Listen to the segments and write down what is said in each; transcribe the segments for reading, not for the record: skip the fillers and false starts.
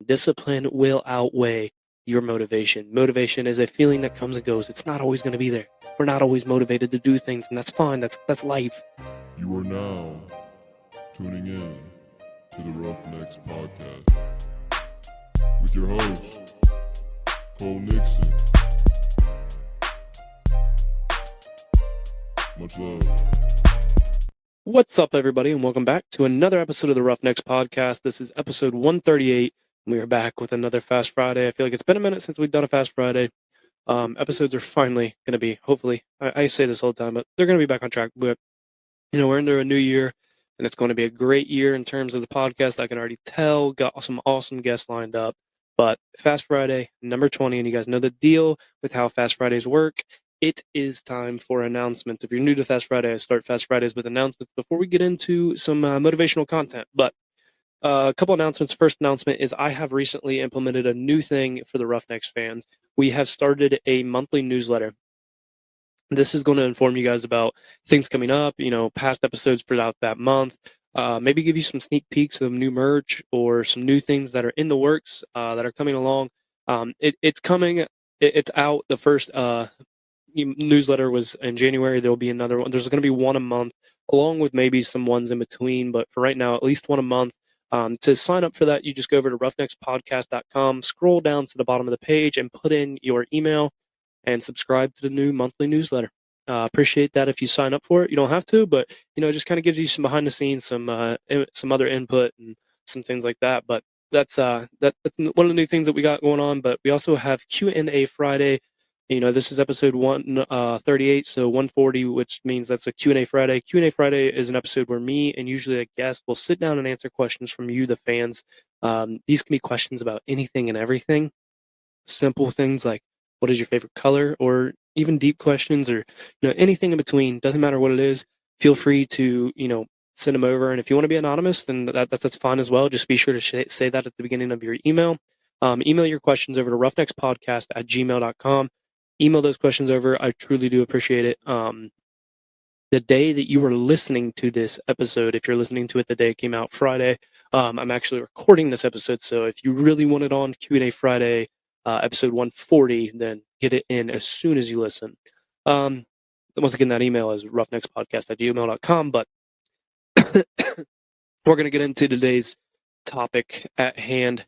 Discipline will outweigh your motivation. Motivation is a feeling that comes and goes. It's not always going to be there. We're not always motivated to do things, and that's fine. That's life. You are now tuning in to the Roughnecks podcast with your host, Cole Nixon. Much love. What's up, everybody, and welcome back to another episode of the Roughnecks podcast. This is episode 138. We are back with another Fast Friday. I feel like it's been a minute since we've done a Fast Friday. Episodes are finally going to be, hopefully, I say this all the time, but they're going to be back on track. But, we're into a new year, and it's going to be a great year in terms of the podcast. I can already tell. Got some awesome guests lined up. But Fast Friday, number 20, and you guys know the deal with how Fast Fridays work. It is time for announcements. If you're new to Fast Friday, I start Fast Fridays with announcements before we get into some motivational content. But a couple announcements. First announcement is I have recently implemented a new thing for the Roughnecks fans. We have started a monthly newsletter. This is going to inform you guys about things coming up, past episodes throughout that month. Maybe give you some sneak peeks of new merch or some new things that are in the works that are coming along. It's coming. It's out. The first newsletter was in January. There'll be another one. There's going to be one a month, along with maybe some ones in between. But for right now, at least one a month. To sign up for that, you just go over to roughneckspodcast.com, scroll down to the bottom of the page, and put in your email and subscribe to the new monthly newsletter. Appreciate that if you sign up for it. You don't have to, but it just kind of gives you some behind the scenes, some other input and some things like that. But that's one of the new things that we got going on. But we also have Q&A Friday. This is episode 138, so 140, which means that's a Q&A Friday. Q&A Friday is an episode where me and usually a guest will sit down and answer questions from you, the fans. These can be questions about anything and everything. Simple things like, what is your favorite color? Or even deep questions or, anything in between. Doesn't matter what it is. Feel free to, send them over. And if you want to be anonymous, then that's fine as well. Just be sure to say that at the beginning of your email. Email your questions over to roughneckspodcast@gmail.com. Email those questions over. I truly do appreciate it. The day that you are listening to this episode, if you're listening to it the day it came out, Friday, I'm actually recording this episode. So if you really want it on Q&A Friday, episode 140, then get it in as soon as you listen. Once again, that email is roughneckspodcast@gmail.com. But we're going to get into today's topic at hand.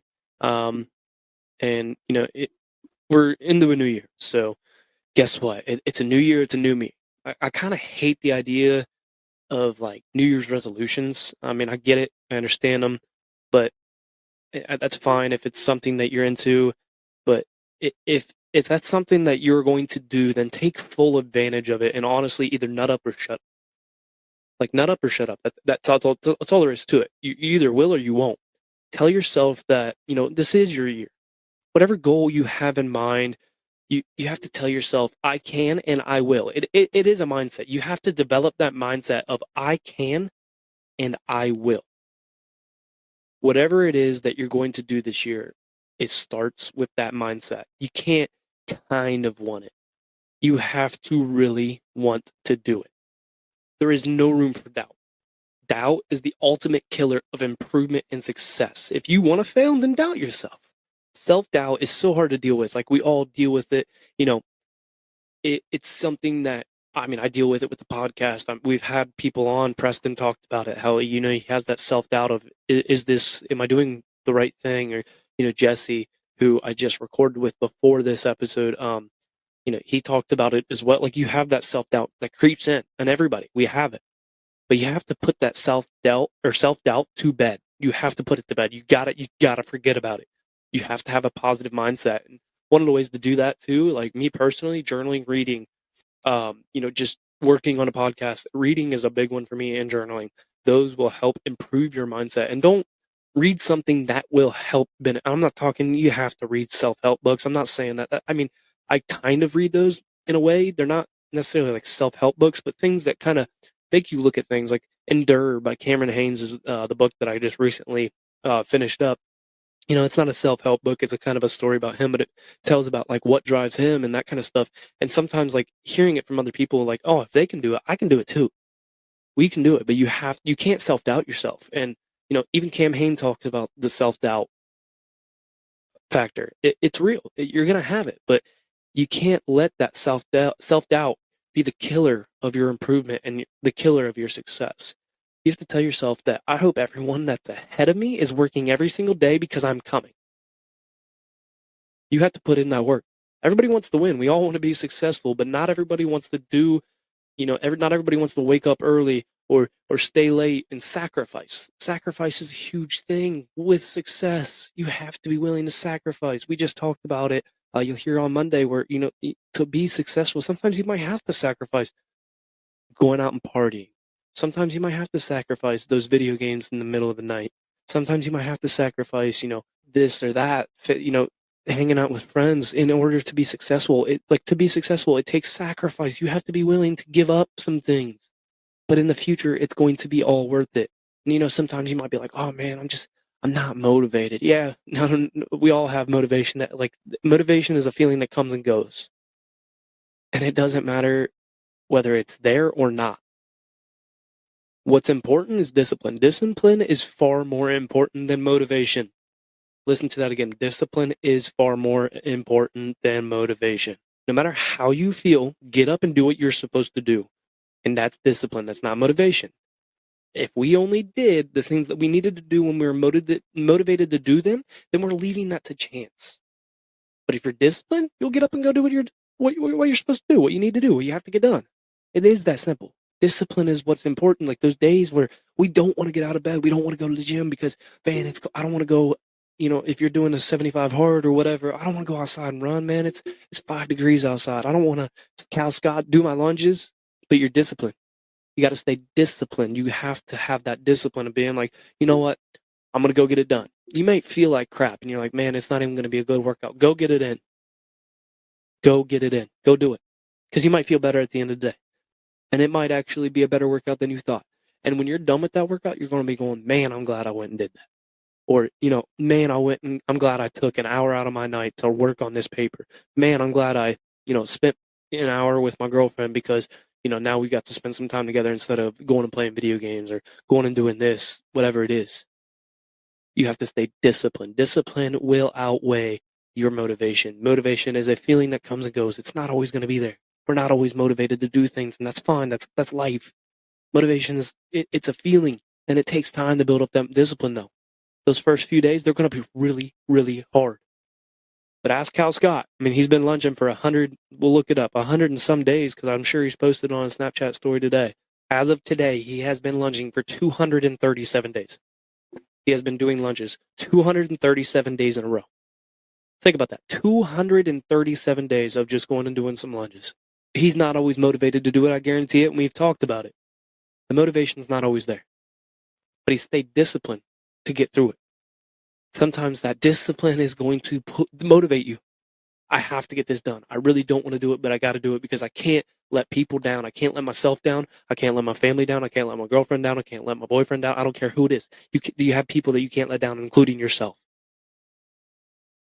We're into a new year. So guess what? It's a new year. It's a new me. I kind of hate the idea of like New Year's resolutions. I mean, I get it. I understand them, but that's fine if it's something that you're into. But if that's something that you're going to do, then take full advantage of it. And honestly, either nut up or shut up. Like nut up or shut up. That's all there is to it. You either will or you won't. Tell yourself that, this is your year. Whatever goal you have in mind, you have to tell yourself, I can and I will. It is a mindset. You have to develop that mindset of I can and I will. Whatever it is that you're going to do this year, it starts with that mindset. You can't kind of want it. You have to really want to do it. There is no room for doubt. Doubt is the ultimate killer of improvement and success. If you want to fail, then doubt yourself. Self-doubt is so hard to deal with. Like we all deal with it. It's something that, I deal with it with the podcast. We've had people on. Preston talked about it, how, he has that self-doubt of, am I doing the right thing? Or, Jesse, who I just recorded with before this episode, he talked about it as well. Like you have that self-doubt that creeps in, and everybody, we have it. But you have to put that self-doubt to bed. You have to put it to bed. You gotta forget about it. You have to have a positive mindset. And one of the ways to do that too, like me personally, journaling, reading, just working on a podcast, reading is a big one for me, and journaling. Those will help improve your mindset. And don't read something that will help. I'm not talking, you have to read self-help books. I'm not saying that. I kind of read those in a way. They're not necessarily like self-help books, but things that kind of make you look at things. Like Endure by Cameron Haynes is the book that I just recently finished up. It's not a self-help book. It's a kind of a story about him, but it tells about like what drives him and that kind of stuff. And sometimes like hearing it from other people, like, oh, if they can do it, I can do it too. We can do it, but you can't self-doubt yourself. And, even Cam Hain talks about the self-doubt factor. It's real. You're going to have it, but you can't let that self-doubt be the killer of your improvement and the killer of your success. You have to tell yourself that I hope everyone that's ahead of me is working every single day because I'm coming. You have to put in that work. Everybody wants to win. We all want to be successful, but not everybody wants to do, not everybody wants to wake up early or stay late and sacrifice. Sacrifice is a huge thing with success. You have to be willing to sacrifice. We just talked about it. You'll hear on Monday where, to be successful, sometimes you might have to sacrifice going out and partying. Sometimes you might have to sacrifice those video games in the middle of the night. Sometimes you might have to sacrifice, this or that, hanging out with friends in order to be successful. To be successful, it takes sacrifice. You have to be willing to give up some things. But in the future, it's going to be all worth it. And, sometimes you might be like, oh man, I'm not motivated. Yeah, no, we all have motivation. Motivation is a feeling that comes and goes. And it doesn't matter whether it's there or not. What's important is discipline. Discipline is far more important than motivation. Listen to that again. Discipline is far more important than motivation. No matter how you feel, get up and do what you're supposed to do. And that's discipline. That's not motivation. If we only did the things that we needed to do when we were motivated to do them, then we're leaving that to chance. But if you're disciplined, you'll get up and go do what you're supposed to do, what you need to do, what you have to get done. It is that simple. Discipline is what's important. Like those days where we don't want to get out of bed, we don't want to go to the gym because, man, I don't want to go. If you're doing a 75 hard or whatever, I don't want to go outside and run, man. It's 5 degrees outside. I don't want to Cal Scott do my lunges, but you're disciplined. You got to stay disciplined. You have to have that discipline of being like, you know what? I'm going to go get it done. You may feel like crap and you're like, man, it's not even going to be a good workout. Go get it in. Go get it in. Go do it. Because you might feel better at the end of the day. And it might actually be a better workout than you thought. And when you're done with that workout, you're going to be going, man, I'm glad I went and did that. Or, man, I'm glad I took an hour out of my night to work on this paper. Man, I'm glad I, spent an hour with my girlfriend because, now we got to spend some time together instead of going and playing video games or going and doing this, whatever it is. You have to stay disciplined. Discipline will outweigh your motivation. Motivation is a feeling that comes and goes. It's not always going to be there. We're not always motivated to do things, and that's fine. That's life. Motivation is, it's a feeling, and it takes time to build up that discipline, though. Those first few days, they're going to be really, really hard. But ask Cal Scott. I mean, he's been lunging for 100, we'll look it up, 100 and some days, because I'm sure he's posted on a Snapchat story today. As of today, he has been lunging for 237 days. He has been doing lunges 237 days in a row. Think about that. 237 days of just going and doing some lunges. He's not always motivated to do it, I guarantee it, and we've talked about it. The motivation's not always there. But he stayed disciplined to get through it. Sometimes that discipline is going to motivate you. I have to get this done. I really don't want to do it, but I got to do it because I can't let people down. I can't let myself down. I can't let my family down. I can't let my girlfriend down. I can't let my boyfriend down. I don't care who it is. You have people that you can't let down, including yourself.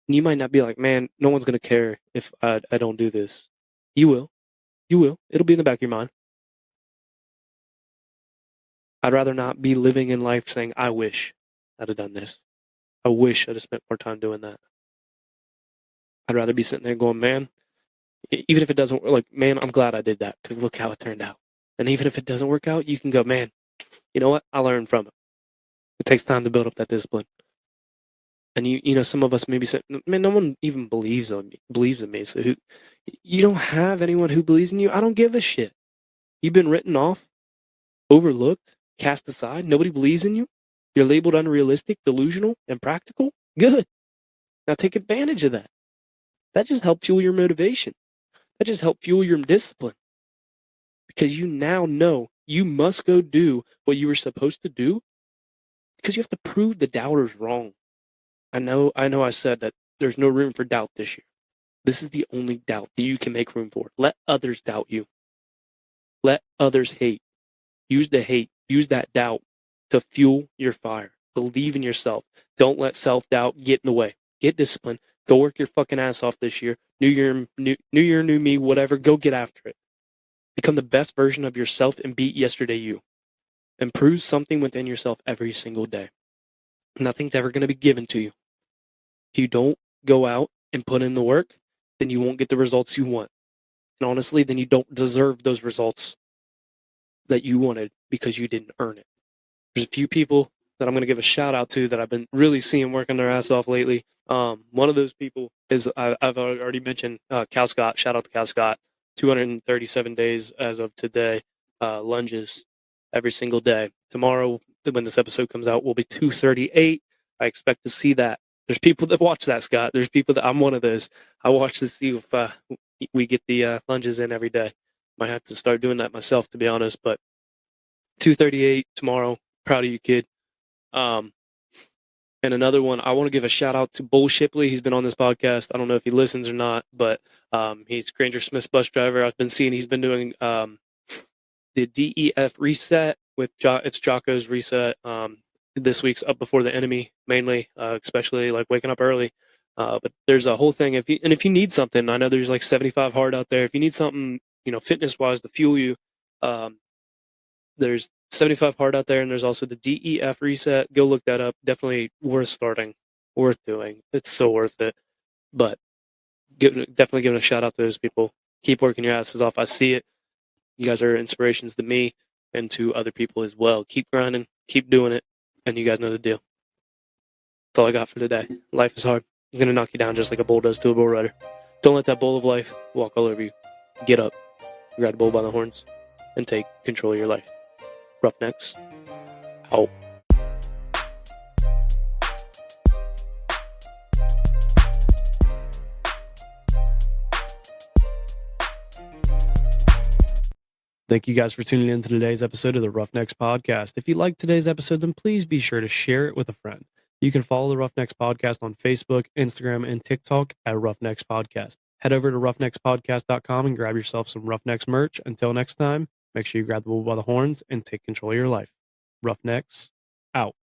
And you might not be like, man, no one's going to care if I don't do this. You will. You will. It'll be in the back of your mind. I'd rather not be living in life saying, I wish I'd have done this. I wish I'd have spent more time doing that. I'd rather be sitting there going, man, even if it doesn't work, like, man, I'm glad I did that because look how it turned out. And even if it doesn't work out, you can go, man, you know what? I learned from it. It takes time to build up that discipline. And some of us maybe say, man, no one even believes in me. So you don't have anyone who believes in you. I don't give a shit. You've been written off, overlooked, cast aside. Nobody believes in you. You're labeled unrealistic, delusional, impractical. Good. Now take advantage of that. That just helped fuel your motivation. That just helped fuel your discipline. Because you now know you must go do what you were supposed to do because you have to prove the doubters wrong. I know I said that there's no room for doubt this year. This is the only doubt that you can make room for. Let others doubt you. Let others hate. Use the hate. Use that doubt to fuel your fire. Believe in yourself. Don't let self-doubt get in the way. Get disciplined. Go work your fucking ass off this year. New year, new me, whatever. Go get after it. Become the best version of yourself and beat yesterday you. Improve something within yourself every single day. Nothing's ever going to be given to you. If you don't go out and put in the work, then you won't get the results you want. And honestly, then you don't deserve those results that you wanted because you didn't earn it. There's a few people that I'm going to give a shout out to that I've been really seeing working their ass off lately. One of those people is I've already mentioned Cal Scott. Shout out to Cal Scott. 237 days as of today, lunges every single day. Tomorrow, when this episode comes out, will be 238. I expect to see that. There's people that watch that, Scott. There's people that I'm one of those. I watch to see if we get the lunges in every day. Might have to start doing that myself, to be honest. But 238 tomorrow. Proud of you, kid. And another one, I want to give a shout out to Bull Shipley. He's been on this podcast. I don't know if he listens or not, but he's Granger Smith's bus driver. I've been seeing he's been doing the DEF reset with it's Jocko's reset. This week's Up Before the Enemy, mainly, especially like waking up early. But there's a whole thing. If you need something, I know there's like 75 hard out there. If you need something, fitness wise to fuel you, there's 75 hard out there, and there's also the DEF reset. Go look that up. Definitely worth starting, worth doing. It's so worth it. But definitely giving a shout out to those people. Keep working your asses off. I see it. You guys are inspirations to me and to other people as well. Keep grinding, keep doing it, and you guys know the deal. That's all I got for today. Life is hard. It's going to knock you down just like a bull does to a bull rider. Don't let that bull of life walk all over you. Get up, grab the bull by the horns, and take control of your life. Roughnecks, out. Thank you guys for tuning in to today's episode of the Roughnecks Podcast. If you liked today's episode, then please be sure to share it with a friend. You can follow the Roughnecks Podcast on Facebook, Instagram, and TikTok at Roughnecks Podcast. Head over to roughneckspodcast.com and grab yourself some Roughnecks merch. Until next time, make sure you grab the bull by the horns and take control of your life. Roughnecks, out.